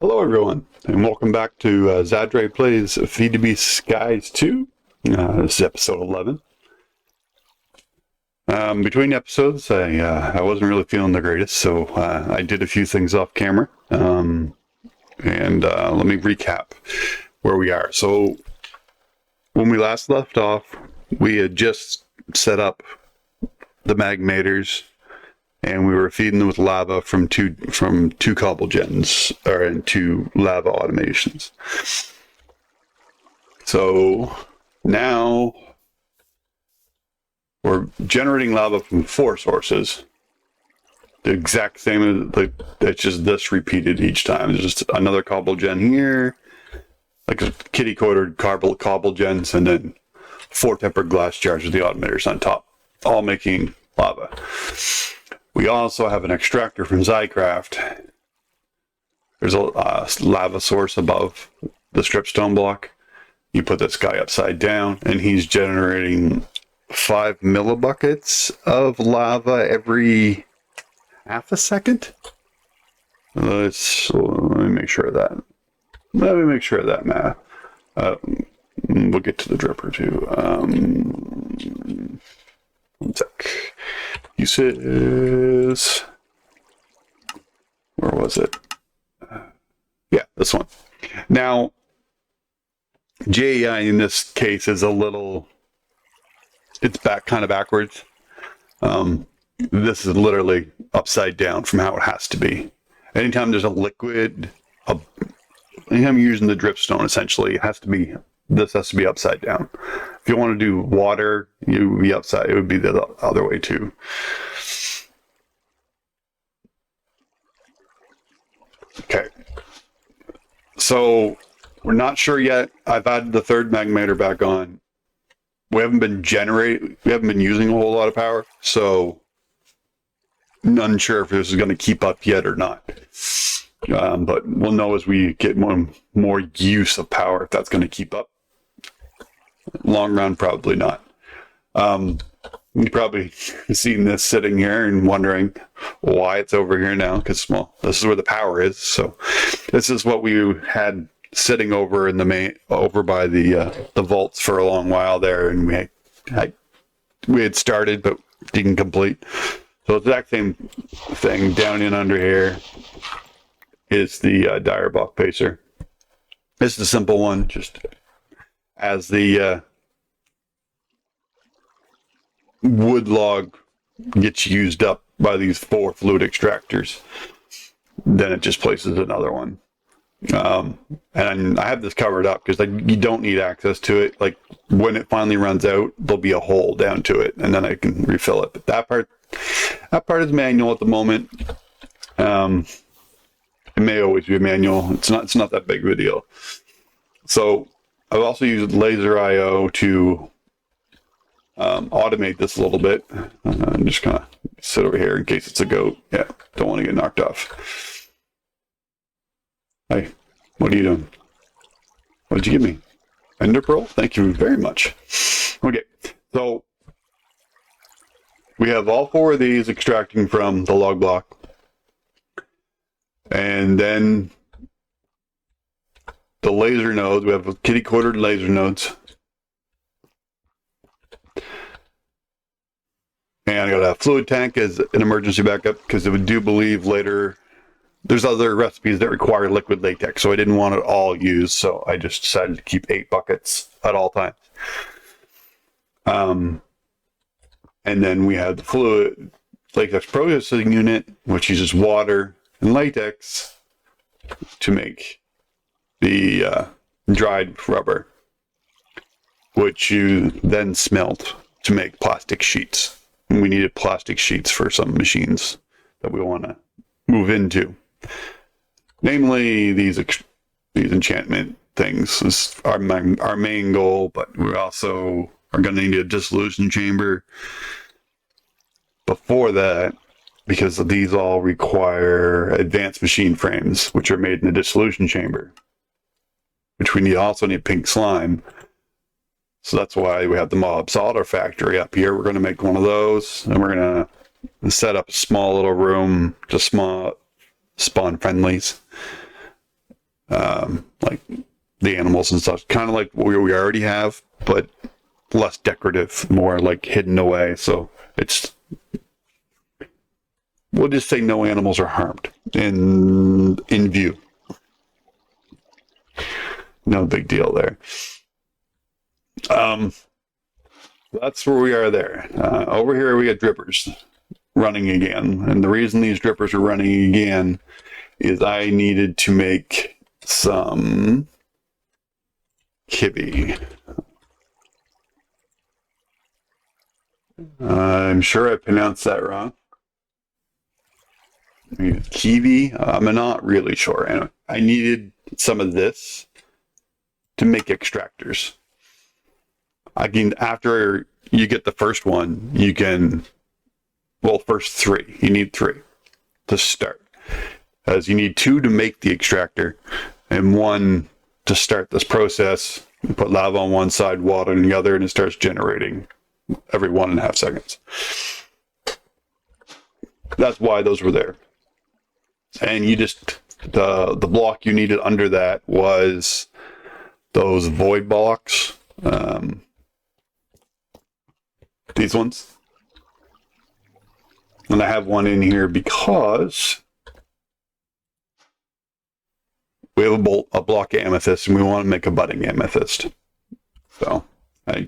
Hello everyone, and welcome back to Xadrai Plays FTB Skies 2. This is episode 11. Between episodes, I wasn't really feeling the greatest, so I did a few things off camera. And let me recap where we are. So, when we last left off, we had just set up the magmators, and we were feeding them with lava from two cobble gens, or two lava automations. So now we're generating lava from 4 sources. The exact same, it's just this repeated each time. There's just another cobble gen here, like a kitty coated cobble gens, and then 4 tempered glass jars with the automators on top, all making lava. We also have an extractor from Xycraft. There's a lava source above the stripstone block. You put this guy upside down, and he's generating 5 millibuckets of lava every half a second. Let me make sure of that. Let me make sure of that math. We'll get to the dripper too. One sec. Uses. Where was it? Yeah, this one. Now, JEI in this case is a little. It's kind of backwards. This is literally upside down from how it has to be. Anytime there's a liquid, anytime you're using the dripstone, essentially, this has to be upside down. If you want to do water, you would be upside. It would be the other way too. Okay. So we're not sure yet. I've added the 3rd magmator back on. We haven't been using a whole lot of power, so unsure if this is going to keep up yet or not. But we'll know as we get more use of power if that's going to keep up. Long run, probably not. You've probably seen this sitting here and wondering why it's over here now, because, well, this is where the power is. So this is what we had sitting over in the over by the vaults for a long while there, and we had started but didn't complete. So the exact same thing down in under here is the Direbock pacer. This is a simple one, just as the wood log gets used up by these 4 fluid extractors, then it just places another one. And I have this covered up because you don't need access to it. Like when it finally runs out, there'll be a hole down to it, and then I can refill it. But that part is manual at the moment. It may always be manual. It's not that big of a deal. So I've also used laser IO to automate this a little bit. I'm just gonna sit over here in case it's a goat. Yeah, don't want to get knocked off. Hey, what are you doing? What did you give me? Ender Pearl? Thank you very much. Okay, so we have all 4 of these extracting from the log block. And then the laser nodes, we have kitty coated laser nodes. And I got a fluid tank as an emergency backup because I do believe later there's other recipes that require liquid latex, so I didn't want it all used, so I just decided to keep 8 buckets at all times. And then we have the fluid latex processing unit, which uses water and latex to make the dried rubber, which you then smelt to make plastic sheets. And we needed plastic sheets for some machines that we want to move into. Namely, these enchantment things is our main goal, but we also are going to need a dissolution chamber before that, because these all require advanced machine frames, which are made in the dissolution chamber, which we also need pink slime. So that's why we have the mob solder factory up here. We're going to make one of those, and we're going to set up a small little room to spawn friendlies. like the animals and stuff, kind of like what we already have, but less decorative, more like hidden away. So it's, we'll just say no animals are harmed in view. No big deal there. That's where we are there. Over here we got drippers running again, and the reason these drippers are running again is I needed to make some kibby. I'm sure I pronounced that wrong. Kiwi? I'm not really sure. I needed some of this to make extractors. After you get the first one, you can, well, first 3. You need 3 to start. As you need 2 to make the extractor, and 1 to start this process. You put lava on one side, water on the other, and it starts generating every 1.5 seconds. That's why those were there. And you just, the block you needed under that was those void blocks. These ones. And I have one in here because we have a block of amethyst and we want to make a budding amethyst. So we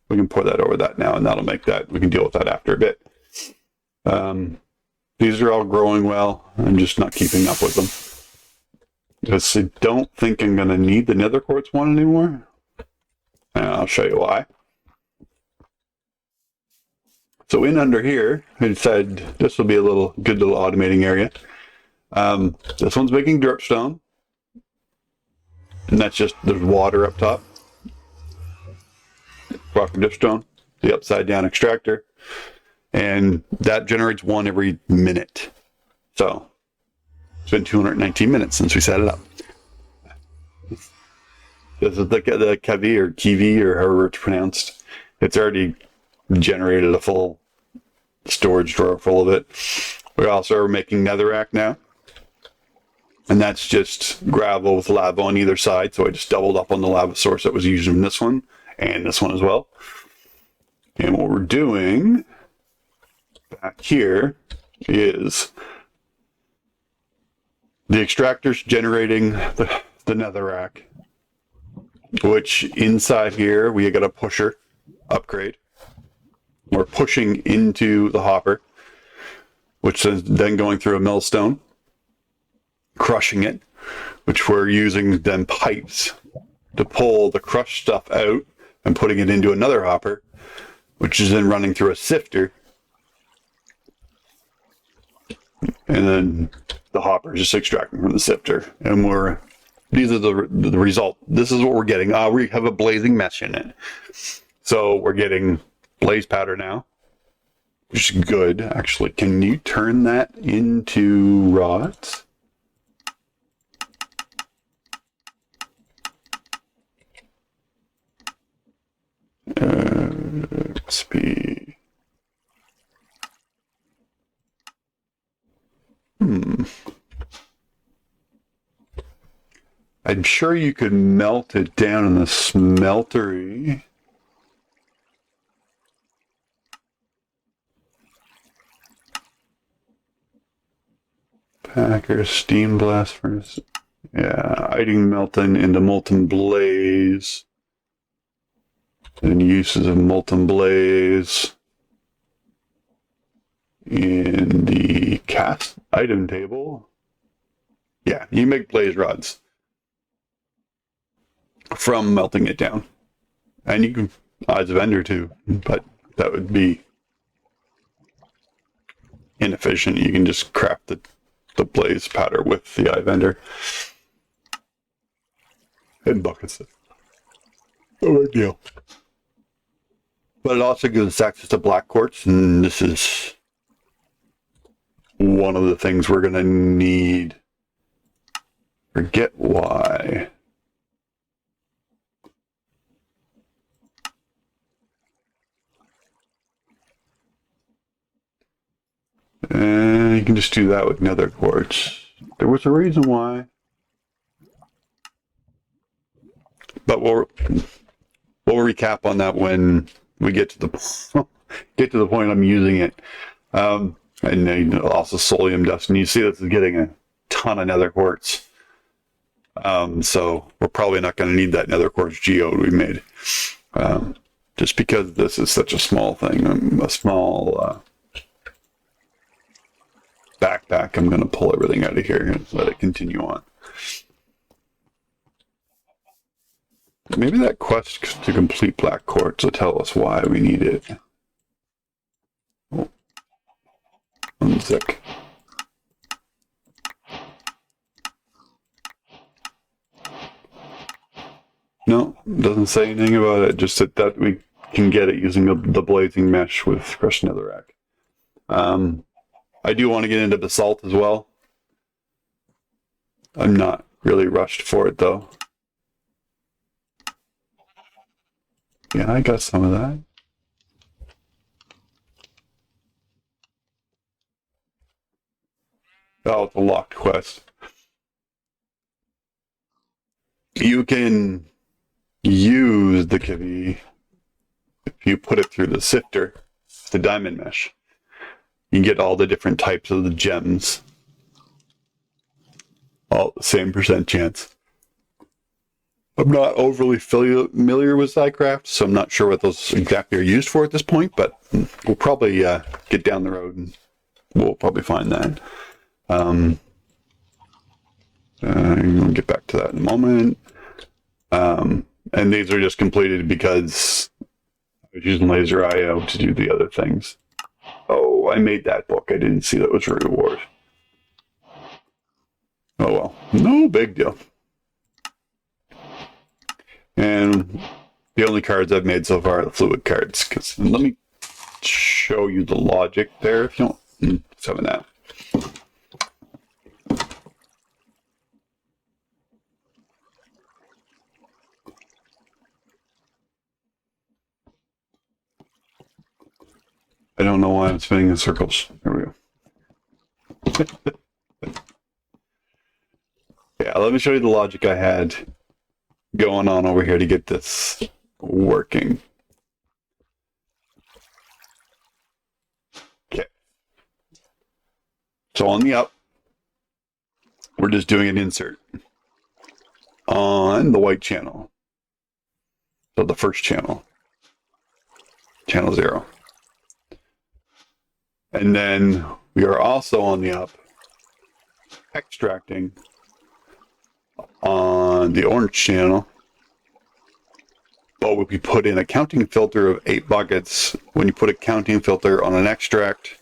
can pour that over that now, and that'll make that, we can deal with that after a bit. These are all growing well. I'm just not keeping up with them. Because I don't think I'm going to need the nether quartz one anymore. And I'll show you why. So in under here, I decided this will be a good little automating area. This one's making dripstone. And that's just, there's water up top. Proper dripstone, the upside down extractor. And that generates 1 every minute. So it's been 219 minutes since we set it up. This is the kiwi or however it's pronounced. It's already generated a full storage drawer full of it. We also are making netherrack now. And that's just gravel with lava on either side. So I just doubled up on the lava source that was used in this one and this one as well. And what we're doing back here is the extractor's generating the netherrack, which inside here we got a pusher upgrade. We're pushing into the hopper, which is then going through a millstone, crushing it, which we're using then pipes to pull the crushed stuff out and putting it into another hopper, which is then running through a sifter. And then the hopper is just extracting from the sifter. And these are the result. This is what we're getting. We have a blazing mesh in it. So we're getting blaze powder now, which is good. Actually, can you turn that into rods? XP. I'm sure you could melt it down in the smeltery. Packer, steam blast furnace. Yeah, hiding melting into molten blaze. And uses of molten blaze in the cast item table. Yeah, you make blaze rods from melting it down. And you can odds of ender too, but that would be inefficient. You can just craft the blaze powder with the eye vendor. And buckets it. No big deal. But it also gives us access to black quartz, and this is one of the things we're going to need. Forget why. And you can just do that with nether quartz. There was a reason why. But we'll recap on that when we get to the point I'm using it. And then also Solium dust. And you see this is getting a ton of nether quartz. So we're probably not going to need that nether quartz geode we made. Just because this is such a small thing, a small backpack, I'm going to pull everything out of here and let it continue on. Maybe that quest to complete black quartz will tell us why we need it. Oh. Unzick. No, it doesn't say anything about it, just that we can get it using the blazing mesh with crushed netherrack. I do want to get into basalt as well. I'm not really rushed for it though. Yeah, I got some of that. Oh, it's a locked quest. You can use the kivy if you put it through the sifter, the diamond mesh. You can get all the different types of the gems. All the same % chance. I'm not overly familiar with Zycraft, so I'm not sure what those exactly are used for at this point, but we'll probably get down the road and we'll probably find that. I'm going to get back to that in a moment. And these are just completed because I was using laser IO to do the other things. Oh, I made that book. I didn't see that was a reward. Oh well, no big deal. And the only cards I've made so far are the fluid cards. Because let me show you the logic there if you want. 7 that. I don't know why I'm spinning in circles. There we go. Yeah, let me show you the logic I had going on over here to get this working. Okay. So on the up, we're just doing an insert on the white channel. So the first channel, channel 0. And then we are also on the up, extracting on the orange channel. But we put in a counting filter of 8 buckets. When you put a counting filter on an extract,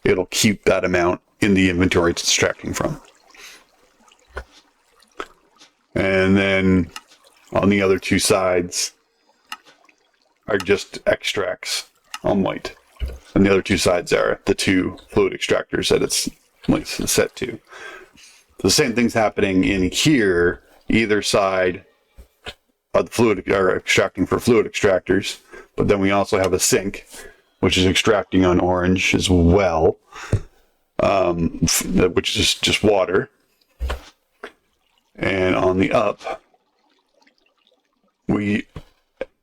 it'll keep that amount in the inventory it's extracting from. And then on the other 2 sides are just extracts on white. And the other 2 sides are the 2 fluid extractors that it's set to. The same thing's happening in here. Either side of the fluid are extracting for fluid extractors, but then we also have a sink, which is extracting on orange as well, which is just water. And on the up,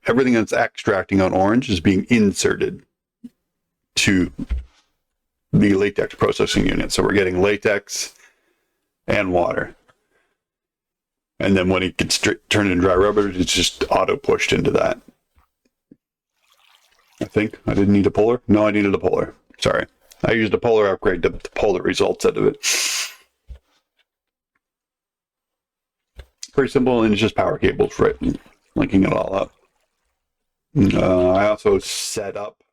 everything that's extracting on orange is being inserted to the latex processing unit. So we're getting latex and water. And then when it gets turned into dry rubber, it's just auto pushed into that. I think I didn't need a puller. No, I needed a puller. Sorry. I used a puller upgrade to pull the results out of it. Pretty simple, and it's just power cables, right? Linking it all up. I also set up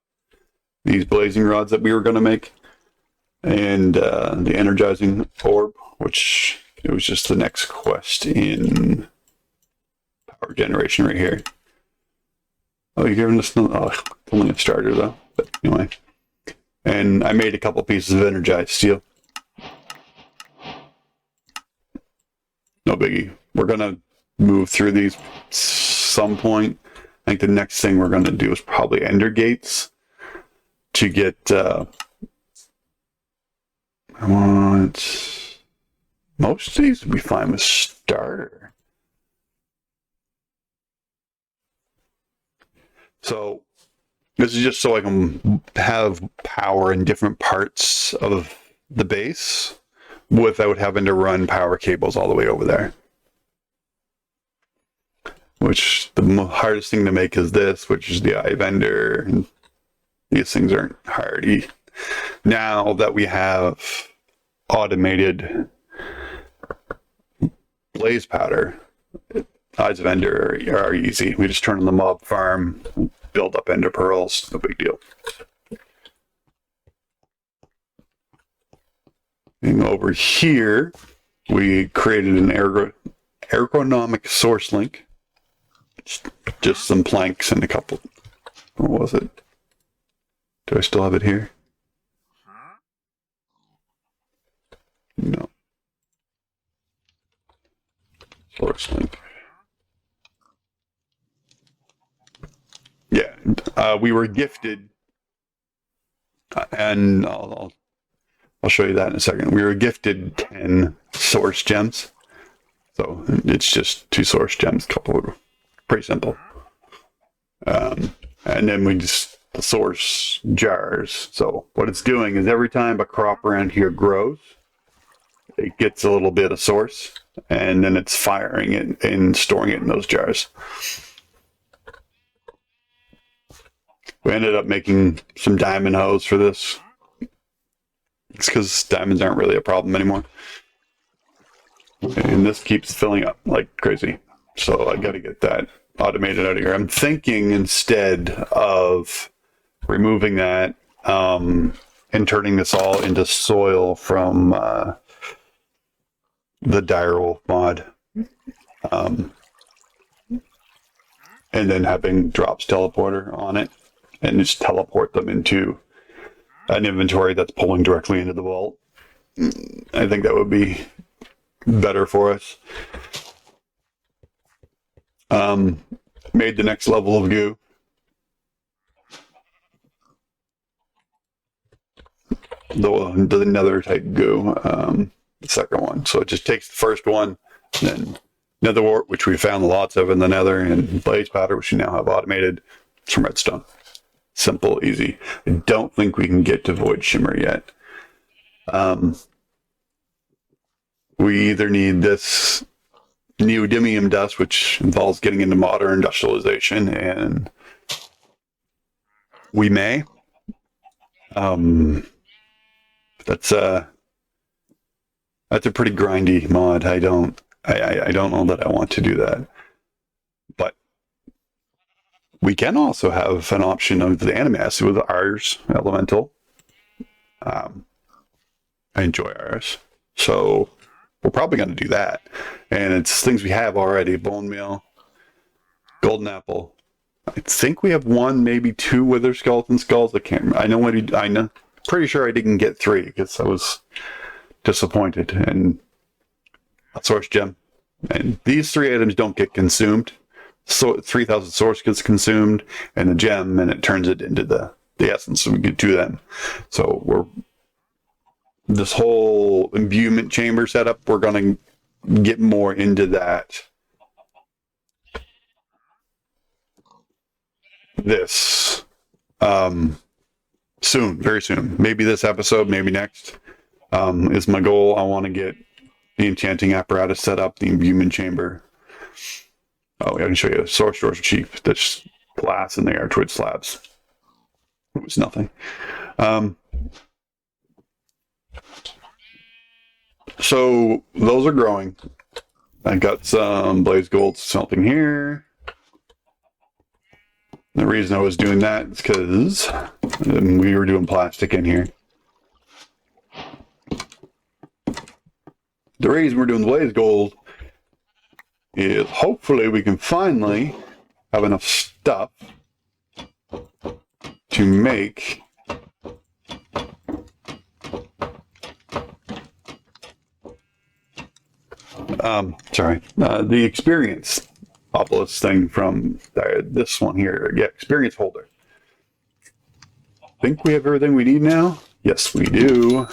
these blazing rods that we were going to make, and the energizing orb, which it was just the next quest in power generation right here. Oh, you're giving us it's only a starter though. But anyway, and I made a couple pieces of energized steel. No biggie. We're gonna move through these some point. I think the next thing we're gonna do is probably ender gates to get. I want Most of these would be fine with starter. So this is just so I can have power in different parts of the base without having to run power cables all the way over there. Which the hardest thing to make is this, which is the eye vendor. And these things aren't hard. Now that we have automated blaze powder, eyes of ender are easy. We just turn on the mob farm, build up ender pearls, no big deal. And over here, we created an ergonomic source link. Just some planks and a couple. What was it? Do I still have it here? No. Source link. Yeah, we were gifted, and I'll show you that in a second. We were gifted 10 source gems, so it's just 2 source gems, couple of pretty simple. And then we just source jars. So what it's doing is every time a crop around here grows, it gets a little bit of source, and then it's firing it and storing it in those jars. We ended up making some diamond hoes for this. It's because diamonds aren't really a problem anymore. And this keeps filling up like crazy. So I got to get that automated out of here. I'm thinking instead of removing that and turning this all into soil from the Direwolf mod. And then having drops teleporter on it and just teleport them into an inventory that's pulling directly into the vault. I think that would be better for us. Made the next level of goo. The nether type goo, the second one. So it just takes the first one, then nether wart, which we found lots of in the nether, and blaze powder, which we now have automated, some redstone. Simple, easy. I don't think we can get to void shimmer yet. We either need this neodymium dust, which involves getting into modern industrialization, and we may. That's a pretty grindy mod. I don't know that I want to do that. But we can also have an option of the anime acid with ours elemental. I enjoy ours, so we're probably going to do that. And it's things we have already: bone meal, golden apple. I think we have 1, maybe 2 wither skeleton skulls. I can't remember. I know. Pretty sure I didn't get 3 because I was disappointed. And a source gem. And these 3 items don't get consumed. So 3,000 source gets consumed, and the gem, and it turns it into the essence, so we get 2 of them. So this whole imbuement chamber setup, we're going to get more into that soon, very soon. Maybe this episode, maybe next, is my goal. I want to get the enchanting apparatus set up, the imbuement chamber. Oh, I can show you. Source doors are cheap. There's glass in there, twitch slabs. It was nothing. So those are growing. I got some blaze gold smelting here. The reason I was doing that is because we were doing plastic in here. The reason we're doing the blaze gold is hopefully we can finally have enough stuff to make the experience obelisk thing from this one here. Yeah, experience holder. Think we have everything we need now? Yes, we do.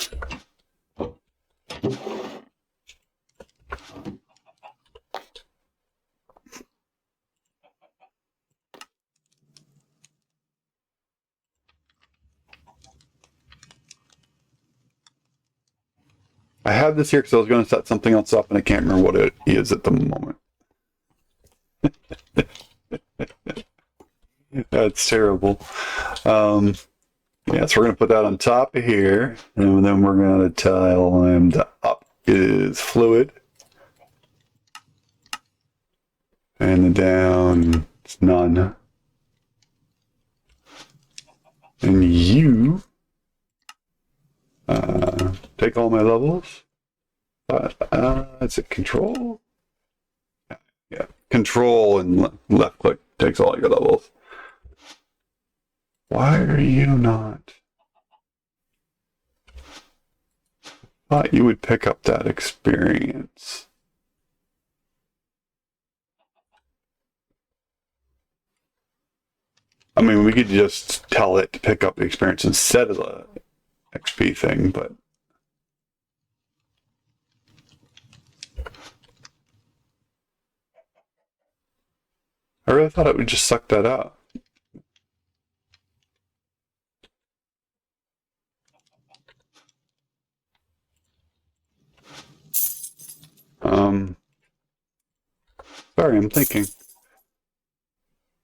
I have this here because I was going to set something else up and I can't remember what it is at the moment. That's terrible. Yeah, so we're going to put that on top of here, and then we're going to tell him the up is fluid, and the down is none. And you take all my levels. Is it control? Yeah, control and left click takes all your levels. Why are you not? Thought you would pick up that experience. I mean, we could just tell it to pick up the experience instead of the XP thing, but I really thought it would just suck that out. Sorry, I'm thinking.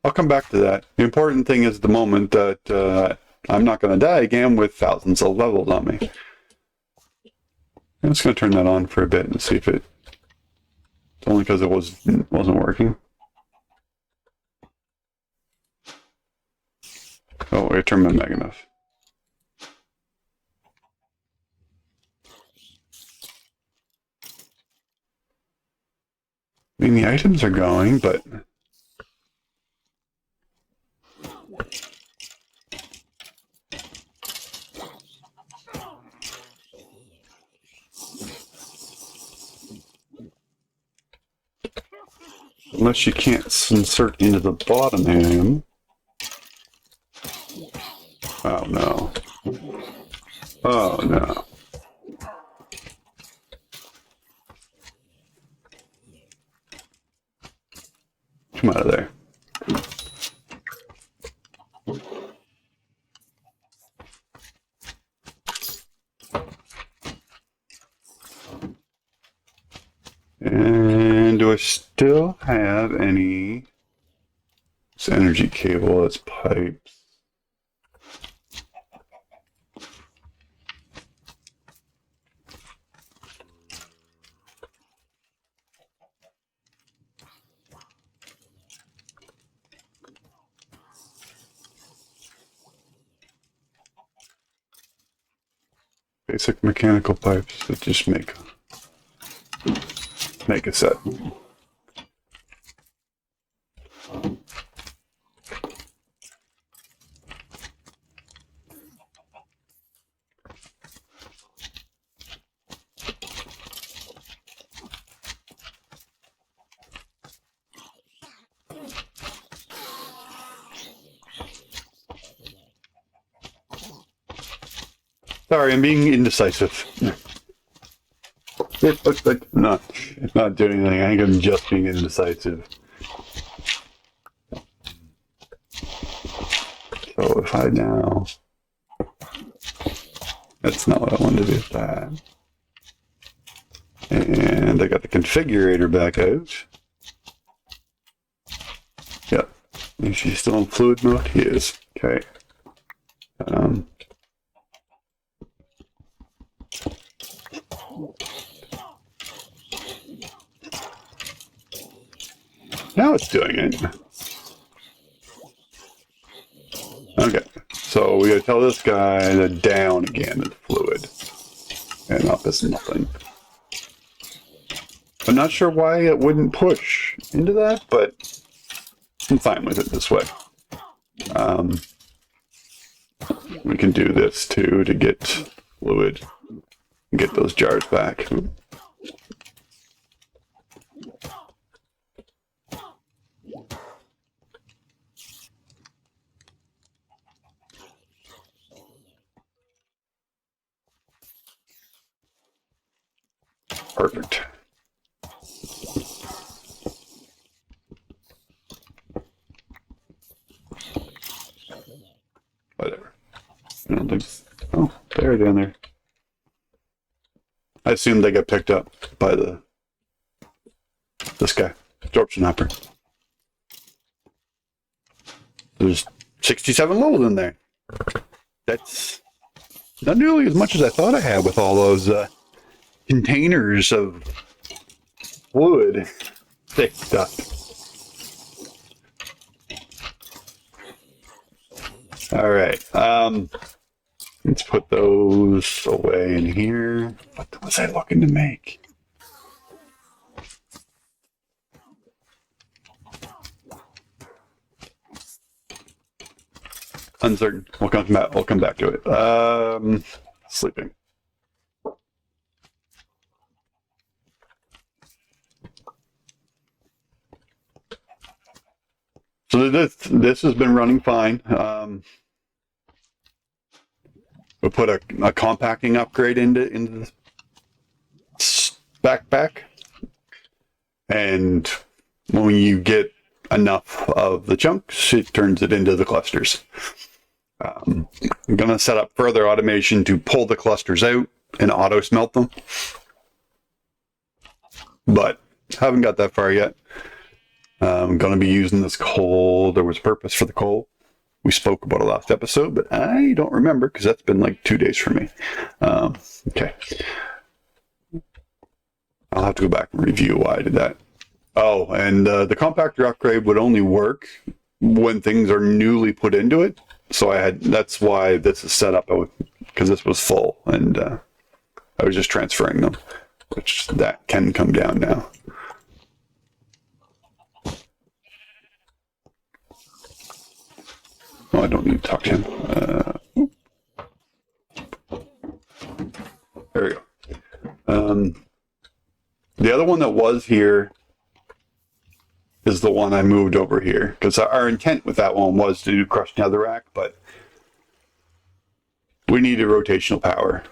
I'll come back to that. The important thing is the moment that I'm not going to die again with thousands of levels on me. I'm just going to turn that on for a bit and see if it's only because it wasn't working. Oh, I turned my mag enough. I mean, the items are going, but unless you can't insert into the bottom item. Oh no. Oh no. Come out of there. And do I still have any? It's energy cable, it's pipes. Basic mechanical pipes that just make a set. Sorry, I'm being indecisive. It looks like I'm not doing anything. I think I'm just being indecisive. So if I now... That's not what I wanted to do with that. And I got the configurator back out. Yep. Is she still in fluid mode? He is. Okay. Now it's doing it. Okay, so we gotta tell this guy that down again is fluid, and up is nothing. I'm not sure why it wouldn't push into that, but I'm fine with it this way. We can do this too to get fluid and get those jars back. Perfect. Whatever. I don't think. Oh, they're down there. I assume they get picked up by this guy, absorption hopper. There's 67 levels in there. That's not nearly as much as I thought I had with all those containers of fluid thick stuff. All right. Let's put those away in here. What was I looking to make? Uncertain. We'll come back to it. Sleeping. So this has been running fine. We'll put a compacting upgrade into the backpack, and when you get enough of the chunks, it turns it into the clusters. I'm going to set up further automation to pull the clusters out and auto smelt them, but haven't got that far yet. I'm going to be using this coal. There was purpose for the coal. We spoke about it last episode, but I don't remember because that's been like 2 days for me. Okay. I'll have to go back and review why I did that. Oh, and the compactor upgrade would only work when things are newly put into it. So that's why this is set up, because this was full, and I was just transferring them, which that can come down now. Oh, I don't need to talk to him. There we go. The other one that was here is the one I moved over here, because our intent with that one was to do crushed netherrack, but we needed rotational power.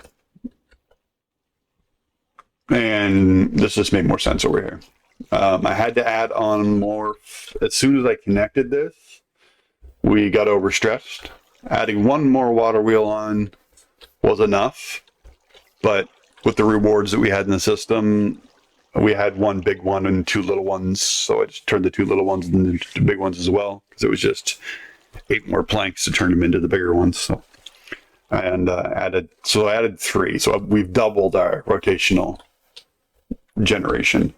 And this just made more sense over here. I had to add on more. As soon as I connected this, we got overstressed. Adding one more water wheel on was enough, but with the rewards that we had in the system, we had one big one and two little ones, so I just turned the two little ones into the big ones as well, because it was just 8 more planks to turn them into the bigger ones. So, and I added 3, so we've doubled our rotational generation.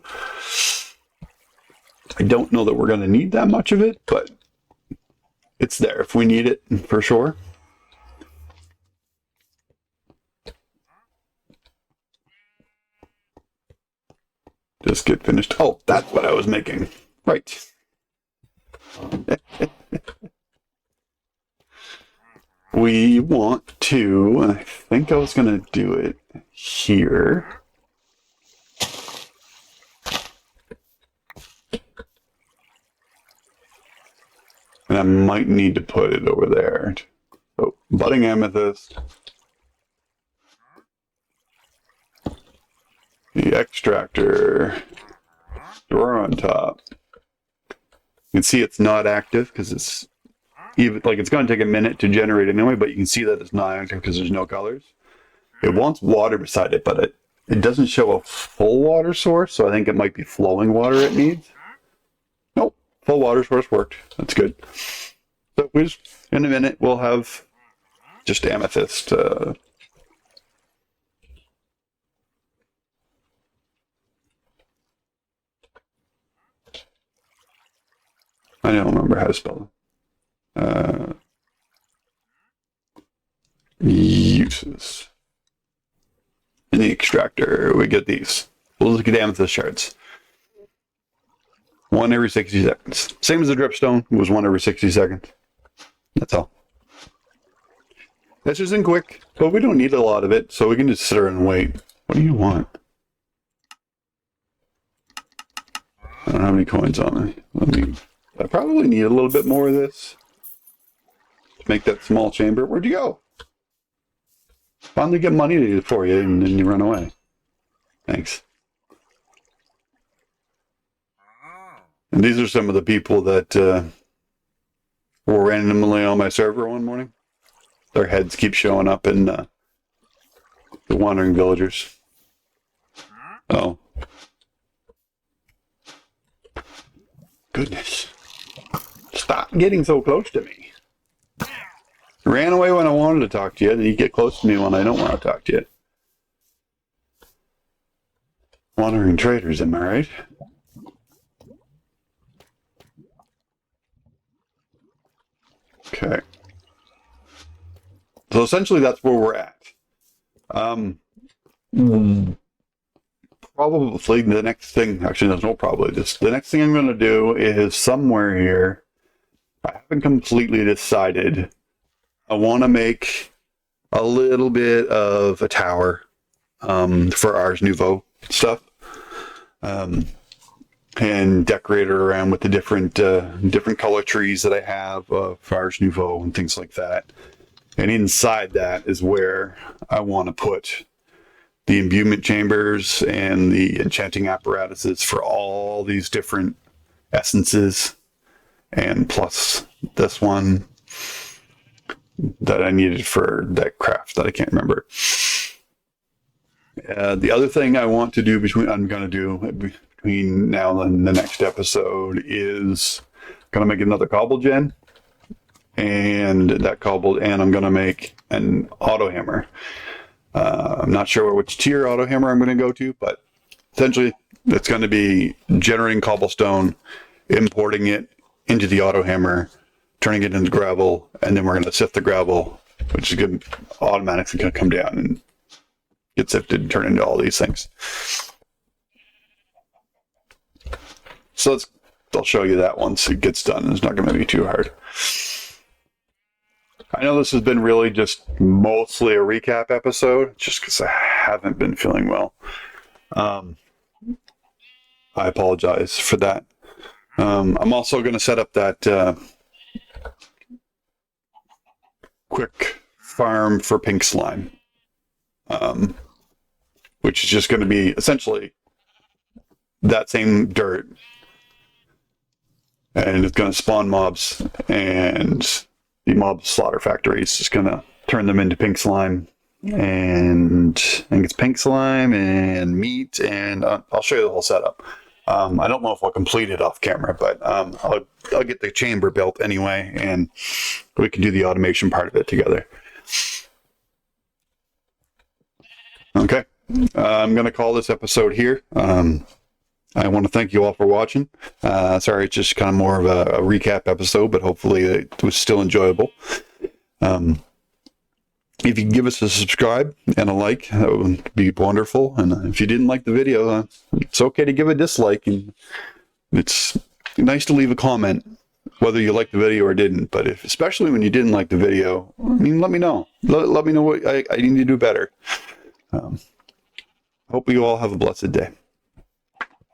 I don't know that we're going to need that much of it, but it's there if we need it, for sure. Just get finished. Oh, that's what I was making. Right. We want to, and I think I was going to do it here. And I might need to put it over there. So, budding amethyst. The extractor. Drawer on top. You can see it's not active because it's even like it's going to take a minute to generate anyway, but you can see that it's not active because there's no colors. It wants water beside it, but it doesn't show a full water source, so I think it might be flowing water it needs. Nope, full water source worked. That's good. So we just, in a minute, we'll have just amethyst. I don't remember how to spell it. Uses. In the extractor, we get these. We'll look at amethyst shards. 1 every 60 seconds. Same as the dripstone, it was 1 every 60 seconds. That's all. This isn't quick, but we don't need a lot of it, so we can just sit there and wait. What do you want? I don't have any coins on me. I probably need a little bit more of this to make that small chamber. Where'd you go? Finally get money to do for you, and then you run away. Thanks. And these are some of the people that were randomly on my server one morning. Their heads keep showing up in the Wandering Villagers. Oh. Goodness. Stop getting so close to me. You ran away when I wanted to talk to you, and you get close to me when I don't want to talk to you. Wandering traders, am I right? Okay. So essentially that's where we're at. Probably the next thing, actually there's no probably, the next thing I'm going to do is somewhere here, I haven't completely decided. I want to make a little bit of a tower for Ars Nouveau stuff. And decorate it around with the different color trees that I have for Ars Nouveau and things like that. And inside that is where I want to put the imbuement chambers and the enchanting apparatuses for all these different essences, and plus this one that I needed for that craft that I can't remember. The other thing I want to do between now and the next episode is gonna make another cobble gen, and I'm gonna make an auto hammer. I'm not sure which tier auto hammer I'm going to go to, but essentially it's going to be generating cobblestone, importing it into the auto hammer, turning it into gravel, and then we're going to sift the gravel, which is good, automatically going to come down and get sifted and turn into all these things. So I'll show you that once it gets done. It's not going to be too hard. I know this has been really just mostly a recap episode, just because I haven't been feeling well. I apologize for that. I'm also going to set up that quick farm for pink slime, which is just going to be essentially that same dirt, and it's going to spawn mobs, and the mob slaughter factory is just going to turn them into pink slime, and I think it's pink slime and meat, and I'll show you the whole setup. I don't know if I'll complete it off camera, but I'll get the chamber built anyway, and we can do the automation part of it together. Okay, I'm going to call this episode here. I want to thank you all for watching. Sorry, it's just kind of more of a recap episode, but hopefully it was still enjoyable. If you can give us a subscribe and a like, that would be wonderful. And if you didn't like the video, it's okay to give a dislike. And it's nice to leave a comment, whether you liked the video or didn't. But especially when you didn't like the video, let me know. Let me know what I need to do better. Hope you all have a blessed day.